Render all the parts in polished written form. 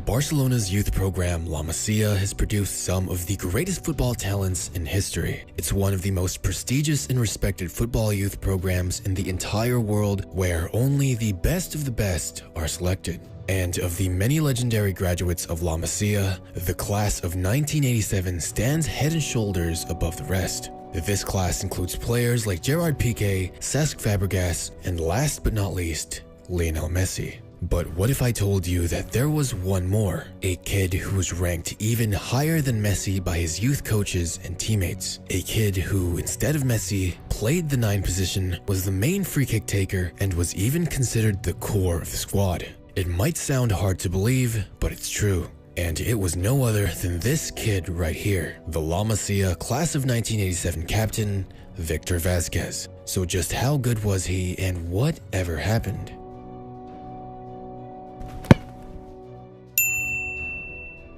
Barcelona's youth program La Masia has produced some of the greatest football talents in history. It's one of the most prestigious and respected football youth programs in the entire world, where only the best of the best are selected. And of the many legendary graduates of La Masia, the class of 1987 stands head and shoulders above the rest. This class includes players like Gerard Piqué, Cesc Fabregas, and last but not least, Lionel Messi. But what if I told you that there was one more, a kid who was ranked even higher than Messi by his youth coaches and teammates, a kid who, instead of Messi, played the 9 position, was the main free kick taker, and was even considered the core of the squad. It might sound hard to believe, but it's true. And it was no other than this kid right here, the La Masia class of 1987 captain, Victor Vázquez. So just how good was he, and what ever happened?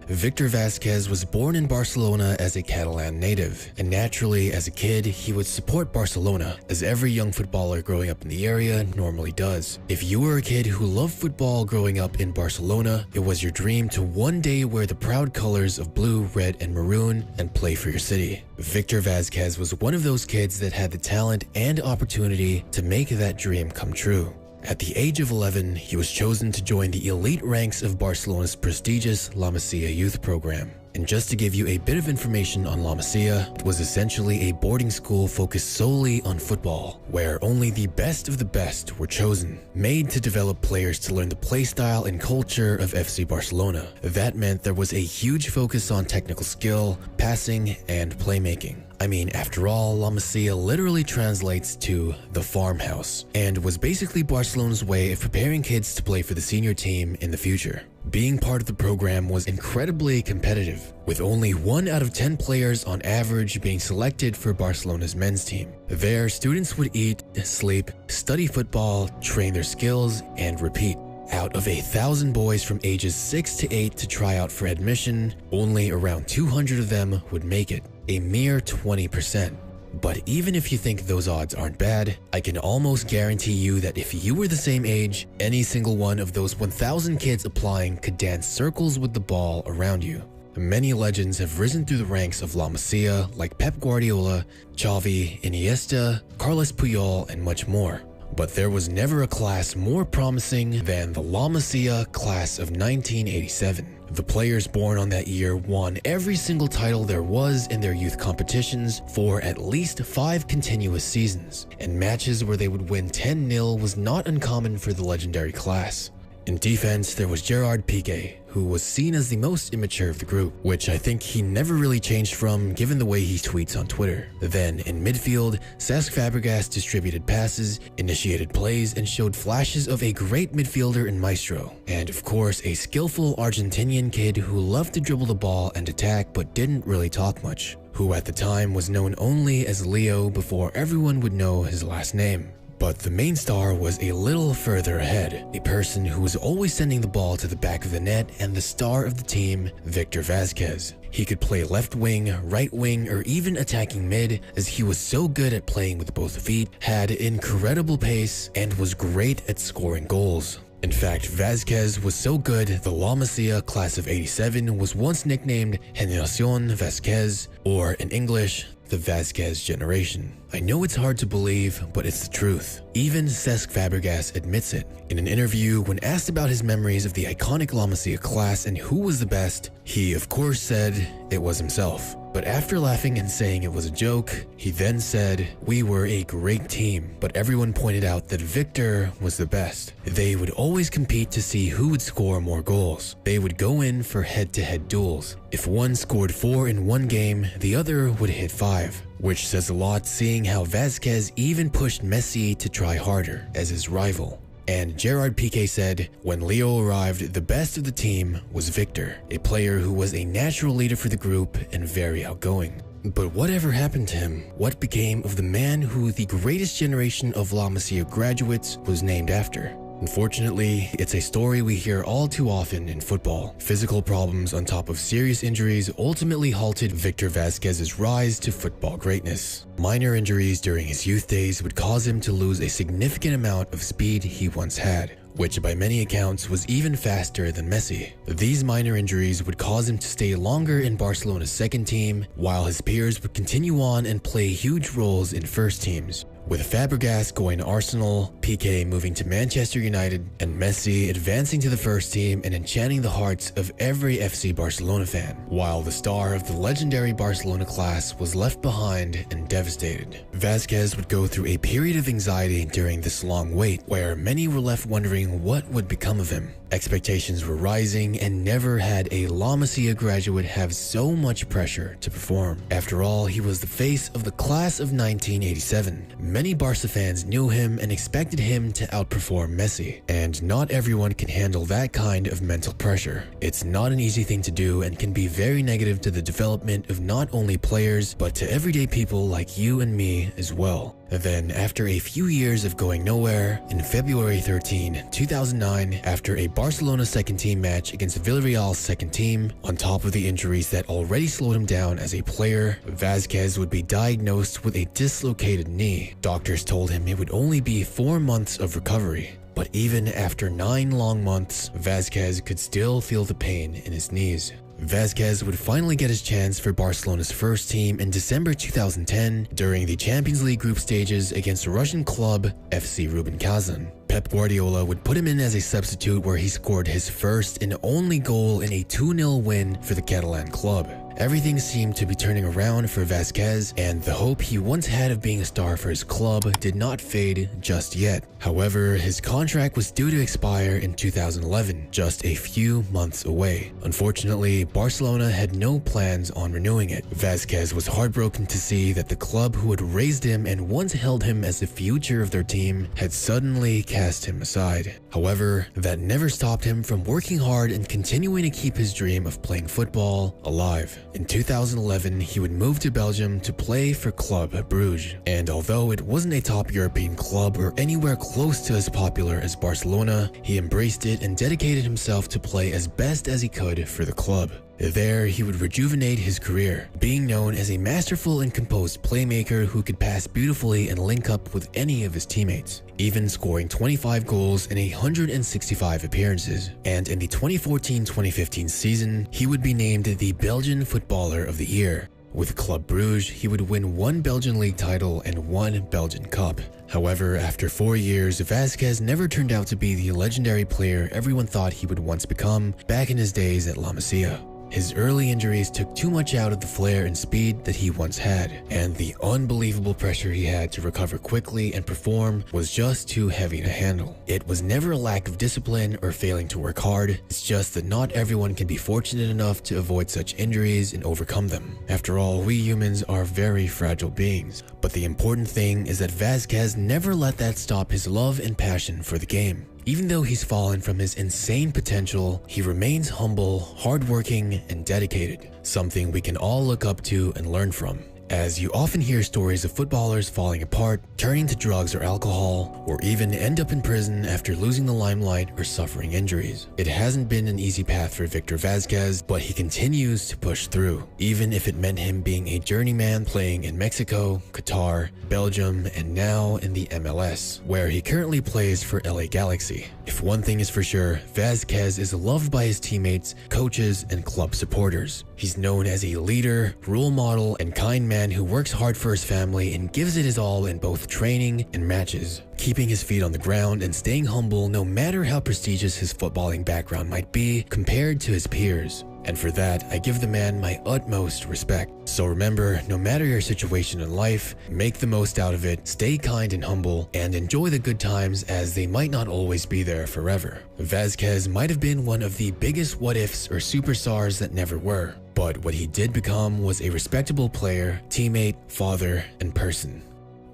Victor Vázquez was born in Barcelona as a Catalan native, and naturally as a kid he would support Barcelona, as every young footballer growing up in the area normally does. If you were a kid who loved football growing up in Barcelona, it was your dream to one day wear the proud colors of blue, red, and maroon and play for your city. Victor Vázquez was one of those kids that had the talent and opportunity to make that dream come true. At the age of 11, he was chosen to join the elite ranks of Barcelona's prestigious La Masia youth program. And just to give you a bit of information on La Masia, it was essentially a boarding school focused solely on football, where only the best of the best were chosen, made to develop players to learn the play style and culture of FC Barcelona. That meant there was a huge focus on technical skill, passing, and playmaking. I mean, after all, La Masia literally translates to the farmhouse, and was basically Barcelona's way of preparing kids to play for the senior team in the future. Being part of the program was incredibly competitive, with only 1 out of 10 players on average being selected for Barcelona's men's team. There, students would eat, sleep, study football, train their skills, and repeat. Out of 1,000 boys from ages 6 to 8 to try out for admission, only around 200 of them would make it, a mere 20%. But even if you think those odds aren't bad, I can almost guarantee you that if you were the same age, any single one of those 1,000 kids applying could dance circles with the ball around you. Many legends have risen through the ranks of La Masia, like Pep Guardiola, Xavi, Iniesta, Carlos Puyol, and much more. But there was never a class more promising than the La Masia class of 1987. The players born on that year won every single title there was in their youth competitions for at least 5 continuous seasons, and matches where they would win 10-0 was not uncommon for the legendary class. In defense, there was Gerard Piqué, who was seen as the most immature of the group, which I think he never really changed from given the way he tweets on Twitter. Then, in midfield, Cesc Fabregas distributed passes, initiated plays, and showed flashes of a great midfielder and maestro. And of course, a skillful Argentinian kid who loved to dribble the ball and attack but didn't really talk much, who at the time was known only as Leo before everyone would know his last name. But the main star was a little further ahead, a person who was always sending the ball to the back of the net, and the star of the team, Victor Vázquez. He could play left wing, right wing, or even attacking mid, as he was so good at playing with both feet, had incredible pace, and was great at scoring goals. In fact, Vázquez was so good, the La Masia class of 87 was once nicknamed Generación Vázquez, or in English, the Vázquez generation. I know it's hard to believe, but it's the truth. Even Cesc Fabregas admits it. In an interview, when asked about his memories of the iconic La Masia class and who was the best, he of course said it was himself. But after laughing and saying it was a joke, he then said, "We were a great team, but everyone pointed out that Victor was the best. They would always compete to see who would score more goals. They would go in for head-to-head duels. If one scored 4 in one game, the other would hit 5. Which says a lot, seeing how Vázquez even pushed Messi to try harder as his rival. And Gerard Piqué said, when Leo arrived, the best of the team was Victor, a player who was a natural leader for the group and very outgoing. But whatever happened to him? What became of the man who the greatest generation of La Masia graduates was named after? Unfortunately, it's a story we hear all too often in football. Physical problems on top of serious injuries ultimately halted Victor Vázquez's rise to football greatness. Minor injuries during his youth days would cause him to lose a significant amount of speed he once had, which by many accounts was even faster than Messi. These minor injuries would cause him to stay longer in Barcelona's second team, while his peers would continue on and play huge roles in first teams. With Fabregas going to Arsenal, Piqué moving to Manchester United, and Messi advancing to the first team and enchanting the hearts of every FC Barcelona fan, while the star of the legendary Barcelona class was left behind and devastated. Vázquez would go through a period of anxiety during this long wait, where many were left wondering what would become of him. Expectations were rising, and never had a La Masia graduate have so much pressure to perform. After all, he was the face of the class of 1987. Many Barca fans knew him and expected him to outperform Messi, and not everyone can handle that kind of mental pressure. It's not an easy thing to do and can be very negative to the development of not only players, but to everyday people like you and me as well. Then, after a few years of going nowhere, in February 13, 2009, after a Barcelona second team match against Villarreal's second team, on top of the injuries that already slowed him down as a player, Vázquez would be diagnosed with a dislocated knee. Doctors told him it would only be 4 months of recovery. But even after 9 long months, Vázquez could still feel the pain in his knees. Vázquez would finally get his chance for Barcelona's first team in December 2010 during the Champions League group stages against Russian club FC Rubin Kazan. Pep Guardiola would put him in as a substitute, where he scored his first and only goal in a 2-0 win for the Catalan club. Everything seemed to be turning around for Vázquez, and the hope he once had of being a star for his club did not fade just yet. However, his contract was due to expire in 2011, just a few months away. Unfortunately, Barcelona had no plans on renewing it. Vázquez was heartbroken to see that the club who had raised him and once held him as the future of their team had suddenly cast him aside. However, that never stopped him from working hard and continuing to keep his dream of playing football alive. In 2011, he would move to Belgium to play for Club Brugge, and although it wasn't a top European club or anywhere close to as popular as Barcelona, he embraced it and dedicated himself to play as best as he could for the club. There, he would rejuvenate his career, being known as a masterful and composed playmaker who could pass beautifully and link up with any of his teammates, even scoring 25 goals in 165 appearances. And in the 2014-2015 season, he would be named the Belgian Footballer of the Year. With Club Brugge, he would win 1 Belgian league title and 1 Belgian cup. However, after 4 years, Vázquez never turned out to be the legendary player everyone thought he would once become back in his days at La Masia. His early injuries took too much out of the flair and speed that he once had, and the unbelievable pressure he had to recover quickly and perform was just too heavy to handle. It was never a lack of discipline or failing to work hard, it's just that not everyone can be fortunate enough to avoid such injuries and overcome them. After all, we humans are very fragile beings, but the important thing is that Vázquez never let that stop his love and passion for the game. Even though he's fallen from his insane potential, he remains humble, hardworking, and dedicated, something we can all look up to and learn from. As you often hear stories of footballers falling apart, turning to drugs or alcohol, or even end up in prison after losing the limelight or suffering injuries. It hasn't been an easy path for Victor Vázquez, but he continues to push through, even if it meant him being a journeyman playing in Mexico, Qatar, Belgium, and now in the MLS, where he currently plays for LA Galaxy. If one thing is for sure, Vázquez is loved by his teammates, coaches, and club supporters. He's known as a leader, role model, and kind man who works hard for his family and gives it his all in both training and matches, keeping his feet on the ground and staying humble no matter how prestigious his footballing background might be compared to his peers. And for that, I give the man my utmost respect. So remember, no matter your situation in life, make the most out of it, stay kind and humble, and enjoy the good times, as they might not always be there forever. Vázquez might have been one of the biggest what-ifs or superstars that never were, but what he did become was a respectable player, teammate, father, and person.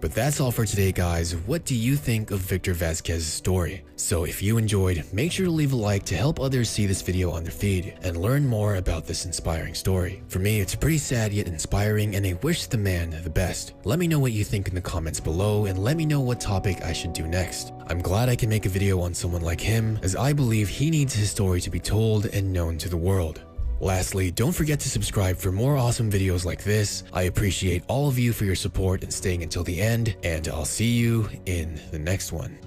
But that's all for today, guys. What do you think of Victor Vázquez's story? So if you enjoyed, make sure to leave a like to help others see this video on their feed and learn more about this inspiring story. For me, it's pretty sad yet inspiring, and I wish the man the best. Let me know what you think in the comments below, and let me know what topic I should do next. I'm glad I can make a video on someone like him, as I believe he needs his story to be told and known to the world. Lastly, don't forget to subscribe for more awesome videos like this. I appreciate all of you for your support and staying until the end, and I'll see you in the next one.